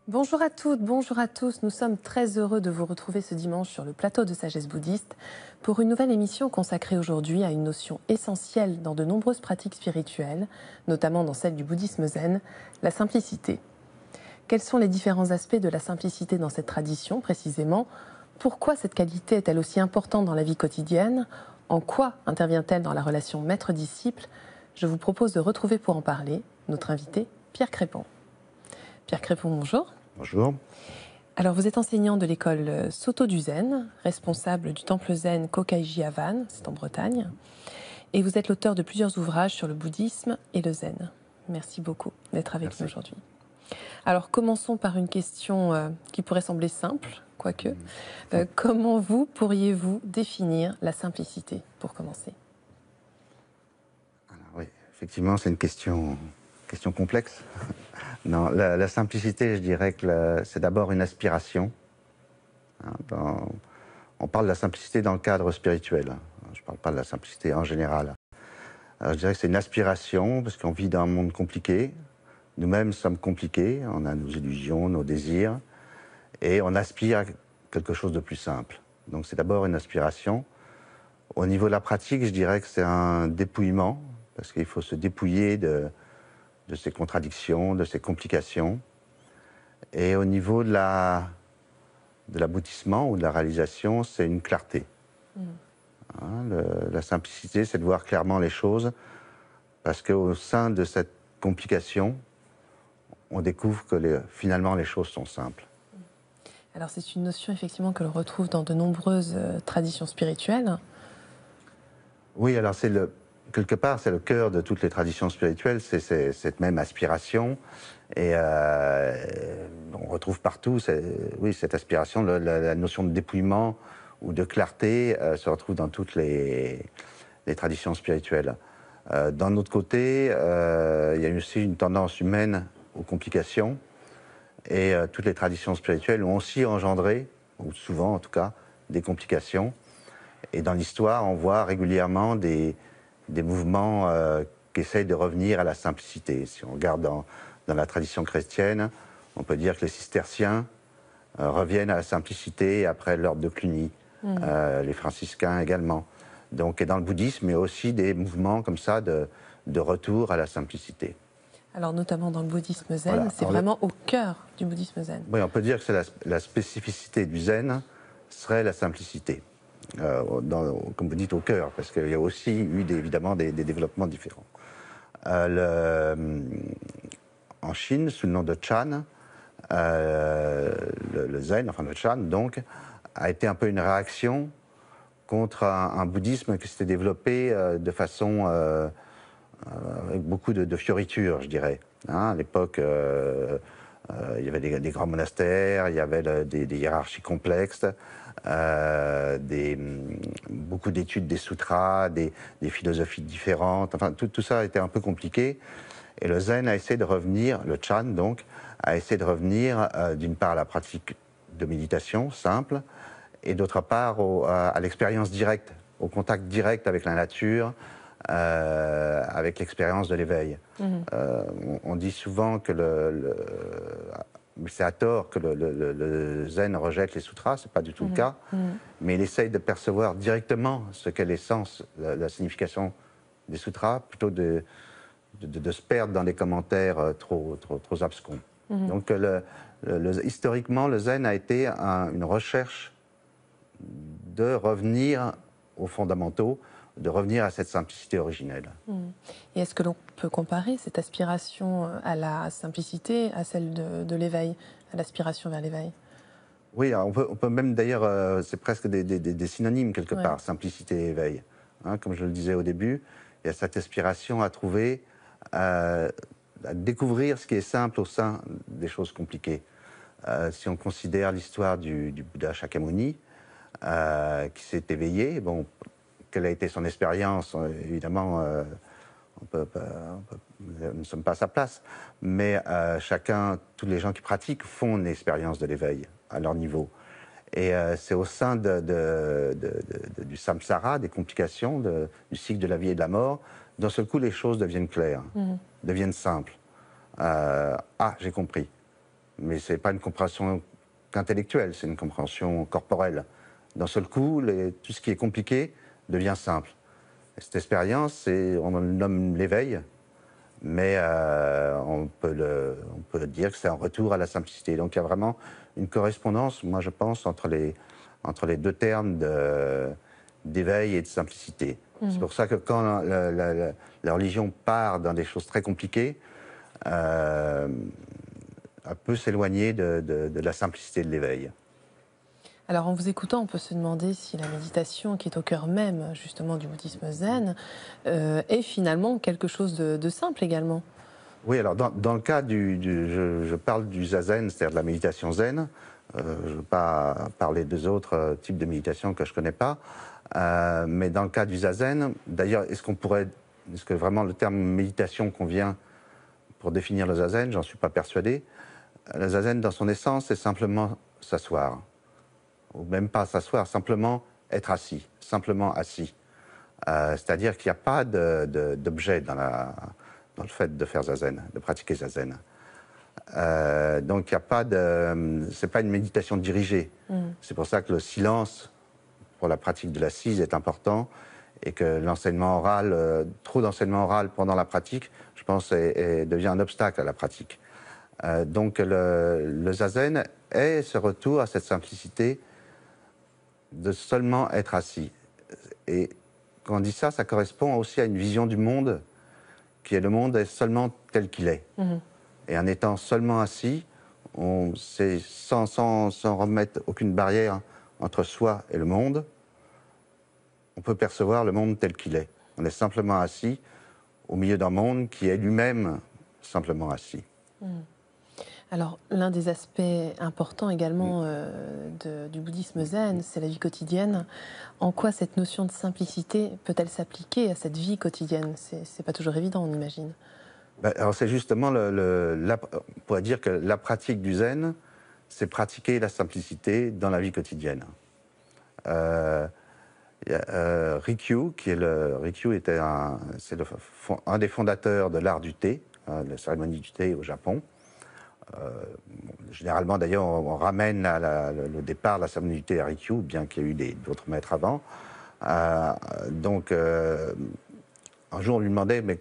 Bonjour à toutes, bonjour à tous. Nous sommes très heureux de vous retrouver ce dimanche sur le plateau de Sagesse Bouddhiste pour une nouvelle émission consacrée aujourd'hui à une notion essentielle dans de nombreuses pratiques spirituelles, notamment dans celle du bouddhisme zen, la simplicité. Quels sont les différents aspects de la simplicité dans cette tradition précisément? Pourquoi cette qualité est-elle aussi importante dans la vie quotidienne? En quoi intervient-elle dans la relation maître-disciple? Je vous propose de retrouver pour en parler notre invité Pierre Crépon. Pierre Crépon, bonjour. Bonjour. Alors, vous êtes enseignant de l'école Soto du Zen, responsable du temple zen Kokaiji à Vannes, c'est en Bretagne, et vous êtes l'auteur de plusieurs ouvrages sur le bouddhisme et le zen. Merci beaucoup d'être avec nous aujourd'hui. Alors, commençons par une question qui pourrait sembler simple, quoique. Comment pourriez-vous définir la simplicité, pour commencer? Alors, oui, effectivement, c'est une question complexe. Non, la simplicité, je dirais que c'est d'abord une aspiration. On parle de la simplicité dans le cadre spirituel. Je ne parle pas de la simplicité en général. Alors, je dirais que c'est une aspiration, parce qu'on vit dans un monde compliqué. Nous-mêmes sommes compliqués, on a nos illusions, nos désirs, et on aspire à quelque chose de plus simple. Donc c'est d'abord une aspiration. Au niveau de la pratique, je dirais que c'est un dépouillement, parce qu'il faut se dépouiller de ces contradictions, de ces complications. Et au niveau de l'aboutissement ou de la réalisation, c'est une clarté. La simplicité, c'est de voir clairement les choses, parce qu'au sein de cette complication, on découvre que finalement les choses sont simples. Alors c'est une notion effectivement que l'on retrouve dans de nombreuses traditions spirituelles. Oui, alors quelque part, c'est le cœur de toutes les traditions spirituelles, c'est cette même aspiration. Et on retrouve partout cette aspiration, la notion de dépouillement ou de clarté se retrouve dans toutes les traditions spirituelles. D'un autre côté, il y a aussi une tendance humaine aux complications. Et toutes les traditions spirituelles ont aussi engendré, ou souvent en tout cas, des complications. Et dans l'histoire, on voit régulièrement des mouvements qui essayent de revenir à la simplicité. Si on regarde dans la tradition chrétienne, on peut dire que les cisterciens reviennent à la simplicité après l'ordre de Cluny, les franciscains également. Donc, et dans le bouddhisme, il y a aussi des mouvements comme ça de retour à la simplicité. Alors notamment dans le bouddhisme zen, voilà. C'est vraiment au cœur du bouddhisme zen. Oui, on peut dire que la spécificité du zen serait la simplicité. Comme vous dites, au cœur, parce qu'il y a aussi eu évidemment des développements différents. En Chine, sous le nom de Chan, le zen, enfin le Chan, donc, a été un peu une réaction contre un bouddhisme qui s'était développé de façon avec beaucoup de fioritures, je dirais. À l'époque, il y avait des grands monastères, il y avait des hiérarchies complexes, beaucoup d'études des sutras, des philosophies différentes. Enfin, tout ça était un peu compliqué. Et le zen a essayé de revenir, le Chan donc, a essayé de revenir d'une part à la pratique de méditation simple, et d'autre part à l'expérience directe, au contact direct avec la nature, avec l'expérience de l'éveil. On dit souvent que c'est à tort que le zen rejette les sutras, c'est pas du tout le cas, mais il essaye de percevoir directement ce qu'est l'essence, la signification des sutras, plutôt de se perdre dans des commentaires trop abscons. Donc historiquement, le zen a été une recherche de revenir aux fondamentaux, de revenir à cette simplicité originelle. Et est-ce que l'on peut comparer cette aspiration à la simplicité à celle de l'éveil, à l'aspiration vers l'éveil? Oui, on peut même d'ailleurs, c'est presque des synonymes quelque part, simplicité et éveil. Comme je le disais au début, il y a cette aspiration à trouver, à découvrir ce qui est simple au sein des choses compliquées. Si on considère l'histoire du Bouddha Shakyamuni, qui s'est éveillé, bon, quelle a été son expérience, évidemment, nous ne sommes pas à sa place, mais tous les gens qui pratiquent font une expérience de l'éveil à leur niveau. Et c'est au sein du samsara, des complications, du cycle de la vie et de la mort, d'un seul coup, les choses deviennent claires, deviennent simples. J'ai compris. Mais ce n'est pas une compréhension intellectuelle, c'est une compréhension corporelle. D'un seul coup, tout ce qui est compliqué devient simple. Et cette expérience, on le nomme l'éveil, mais on peut dire que c'est un retour à la simplicité. Donc il y a vraiment une correspondance, moi je pense, entre les deux termes d'éveil et de simplicité. C'est pour ça que quand la religion part dans des choses très compliquées, elle peut s'éloigner de la simplicité de l'éveil. Alors en vous écoutant, on peut se demander si la méditation, qui est au cœur même justement du bouddhisme zen, est finalement quelque chose de simple également. Oui, alors dans le cas je parle du zazen, c'est-à-dire de la méditation zen. Je ne veux pas parler des autres types de méditation que je ne connais pas. Mais dans le cas du zazen, d'ailleurs, est-ce que vraiment le terme méditation convient pour définir le zazen? J'en suis pas persuadé. Le zazen, dans son essence, c'est simplement s'asseoir. Ou même pas s'asseoir, simplement être assis, simplement assis. C'est-à-dire qu'il n'y a pas d'objet dans le fait de faire zazen, de pratiquer zazen. Donc il n'y a pas c'est pas une méditation dirigée. C'est pour ça que le silence pour la pratique de l'assise est important et que l'enseignement oral, trop d'enseignement oral pendant la pratique, je pense, devient un obstacle à la pratique. Donc le zazen est ce retour à cette simplicité de seulement être assis. Et quand on dit ça, ça correspond aussi à une vision du monde qui est le monde est seulement tel qu'il est. Et en étant seulement assis, sans remettre aucune barrière entre soi et le monde, on peut percevoir le monde tel qu'il est. On est simplement assis au milieu d'un monde qui est lui-même simplement assis. Alors, l'un des aspects importants également du bouddhisme zen, c'est la vie quotidienne. En quoi cette notion de simplicité peut-elle s'appliquer à cette vie quotidienne? C'est pas toujours évident, on imagine. Alors c'est justement, on pourrait dire que la pratique du zen, c'est pratiquer la simplicité dans la vie quotidienne. Rikyū, Rikyū était un des fondateurs de l'art du thé, la cérémonie du thé au Japon. Généralement, d'ailleurs, on ramène le départ de la cérémonie du thé à Rikyū, bien qu'il y ait eu d'autres maîtres avant. Donc, un jour, on lui demandait, mais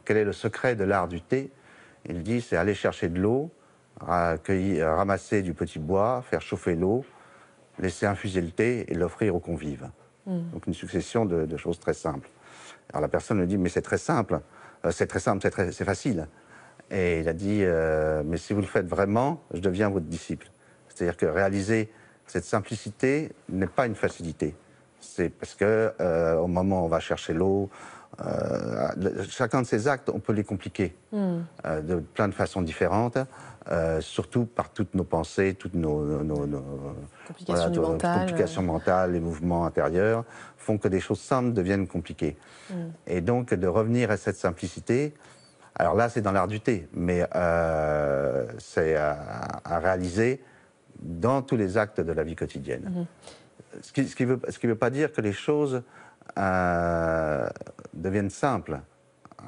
quel est le secret de l'art du thé? Il dit, c'est aller chercher de l'eau, ramasser du petit bois, faire chauffer l'eau, laisser infuser le thé et l'offrir aux convives. Donc, une succession de choses très simples. Alors, la personne lui dit, mais c'est très simple, c'est facile. Et il a dit, mais si vous le faites vraiment, je deviens votre disciple. C'est-à-dire que réaliser cette simplicité n'est pas une facilité. C'est parce que au moment où on va chercher l'eau, chacun de ces actes, on peut les compliquer de plein de façons différentes, surtout par toutes nos pensées, toutes nos complications mentales, les mouvements intérieurs, font que des choses simples deviennent compliquées. Et donc, de revenir à cette simplicité, alors là, c'est dans l'art du thé, mais c'est à réaliser dans tous les actes de la vie quotidienne. Ce qui veut pas dire que les choses deviennent simples.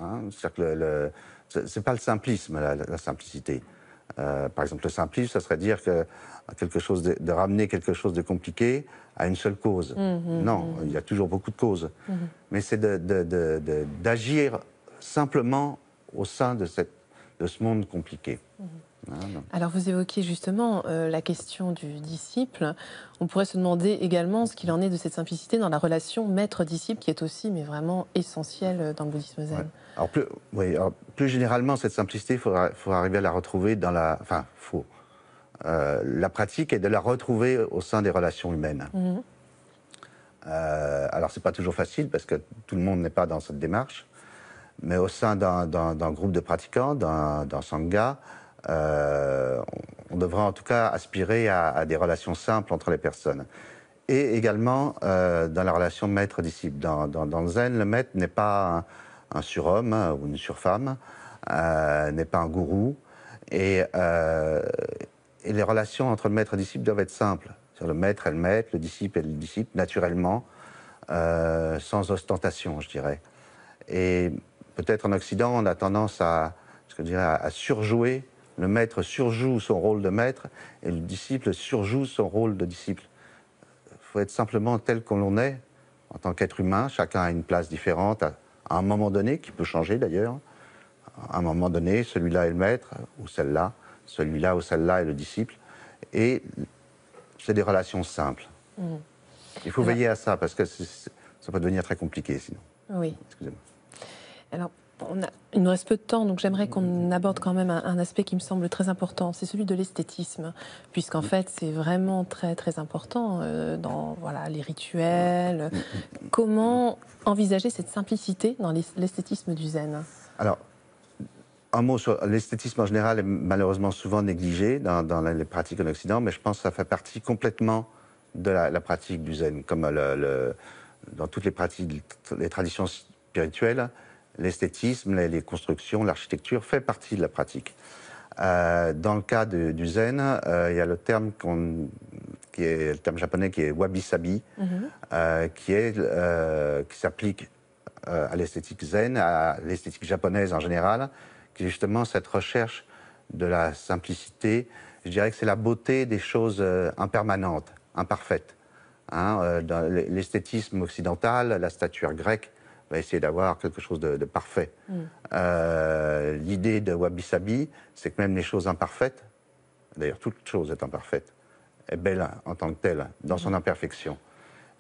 Hein. C'est pas le simplisme, la simplicité. Par exemple, le simplisme, ça serait dire que de ramener quelque chose de compliqué à une seule cause. Non, il y a toujours beaucoup de causes. Mais c'est d'agir simplement au sein de ce monde compliqué. Alors vous évoquiez justement la question du disciple. On pourrait se demander également ce qu'il en est de cette simplicité dans la relation maître-disciple qui est aussi, mais vraiment essentielle dans le bouddhisme zen. Ouais. Alors plus généralement, cette simplicité, il faut arriver à la retrouver dans la... Enfin, la pratique est de la retrouver au sein des relations humaines. Alors c'est pas toujours facile parce que tout le monde n'est pas dans cette démarche, mais au sein d'un groupe de pratiquants, d'un sangha, on devrait en tout cas aspirer à des relations simples entre les personnes. et également dans la relation maître-disciple. Dans le zen, le maître n'est pas un surhomme ou une surfemme, n'est pas un gourou, et les relations entre le maître et le disciple doivent être simples. Le maître est le maître, le disciple est le disciple, naturellement, sans ostentation, je dirais. Et peut-être en Occident, on a tendance à surjouer. Le maître surjoue son rôle de maître et le disciple surjoue son rôle de disciple. Il faut être simplement tel qu'on l'on est, en tant qu'être humain. Chacun a une place différente à un moment donné, qui peut changer d'ailleurs. À un moment donné, celui-là est le maître, ou celle-là, celui-là ou celle-là est le disciple. Et c'est des relations simples. Il faut veiller à ça, parce que ça peut devenir très compliqué sinon. Oui. Excusez-moi. Alors, il nous reste peu de temps, donc j'aimerais qu'on aborde quand même un aspect qui me semble très important, c'est celui de l'esthétisme, puisqu'en fait c'est vraiment très très important dans les rituels. Comment envisager cette simplicité dans l'esthétisme du zen? Alors, un mot sur l'esthétisme en général est malheureusement souvent négligé dans les pratiques en Occident, mais je pense que ça fait partie complètement de la pratique du zen, comme dans toutes les pratiques, les traditions spirituelles. L'esthétisme, les constructions, l'architecture fait partie de la pratique. Dans le cas du zen, il y a le terme qui est le terme japonais qui est wabi-sabi, qui s'applique à l'esthétique zen, à l'esthétique japonaise en général, qui est justement cette recherche de la simplicité. Je dirais que c'est la beauté des choses impermanentes, imparfaites. Dans l'esthétisme occidental, la statuaire grecque va essayer d'avoir quelque chose de parfait. L'idée de wabi-sabi, c'est que même les choses imparfaites, d'ailleurs toute chose est imparfaite, est belle en tant que telle, dans son imperfection.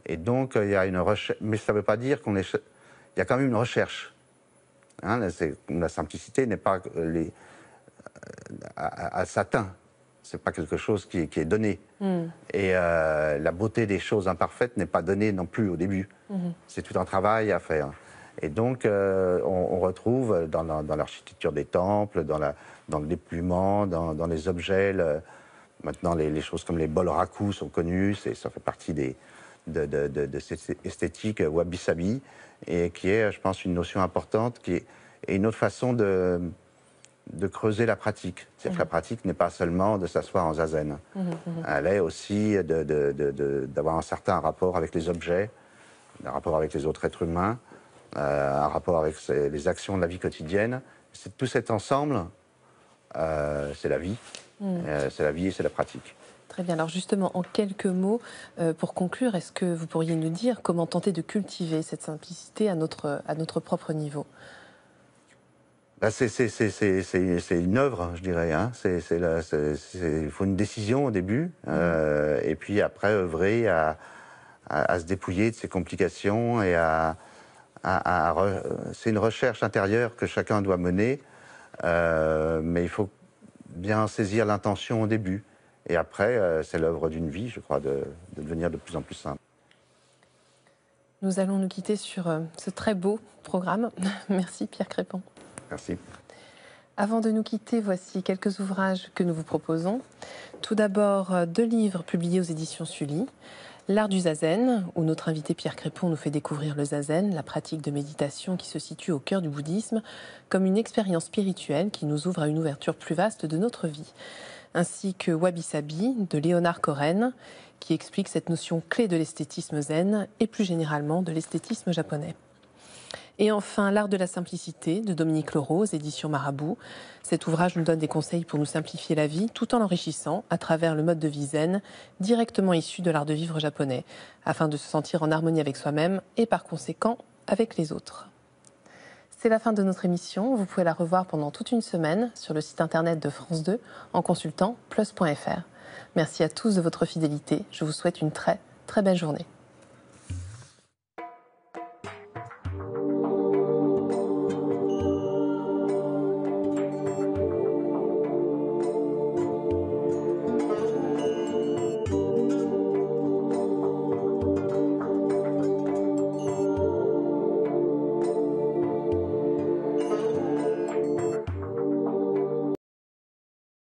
Et donc il y a une recherche, mais ça ne veut pas dire qu'il y a quand même une recherche. La simplicité n'est pas à s'atteindre. C'est pas quelque chose qui est donné. Et la beauté des choses imparfaites n'est pas donnée non plus au début. C'est tout un travail à faire. Et donc, on retrouve dans l'architecture des temples, dans le déploiement, dans les objets. Maintenant, les choses comme les bols raku sont connues. Ça fait partie de cette esthétique wabi-sabi, et qui est, je pense, une notion importante, et une autre façon de creuser la pratique. C'est-à-dire que la pratique n'est pas seulement de s'asseoir en zazen. Elle est aussi d'avoir un certain rapport avec les objets, un rapport avec les autres êtres humains, un rapport avec les actions de la vie quotidienne. Tout cet ensemble, c'est la vie. C'est la vie et c'est la pratique. Très bien. Alors justement, en quelques mots, pour conclure, est-ce que vous pourriez nous dire comment tenter de cultiver cette simplicité à notre propre niveau? C'est une œuvre, je dirais. Il faut une décision au début, et puis après œuvrer à se dépouiller de ces complications et c'est une recherche intérieure que chacun doit mener, mais il faut bien saisir l'intention au début. Et après, c'est l'œuvre d'une vie, je crois, de devenir de plus en plus simple. Nous allons nous quitter sur ce très beau programme. Merci Pierre Crépon. Merci. Avant de nous quitter, voici quelques ouvrages que nous vous proposons. Tout d'abord, 2 livres publiés aux éditions Sully. L'art du zazen, où notre invité Pierre Crépon nous fait découvrir le zazen, la pratique de méditation qui se situe au cœur du bouddhisme, comme une expérience spirituelle qui nous ouvre à une ouverture plus vaste de notre vie. Ainsi que Wabi-Sabi de Léonard Cohen, qui explique cette notion clé de l'esthétisme zen et plus généralement de l'esthétisme japonais. Et enfin, L'art de la simplicité de Dominique Leroux aux éditions Marabout. Cet ouvrage nous donne des conseils pour nous simplifier la vie tout en l'enrichissant à travers le mode de vie zen directement issu de l'art de vivre japonais, afin de se sentir en harmonie avec soi-même et par conséquent avec les autres. C'est la fin de notre émission. Vous pouvez la revoir pendant toute une semaine sur le site internet de France 2 en consultant plus.fr. Merci à tous de votre fidélité. Je vous souhaite une très, très belle journée.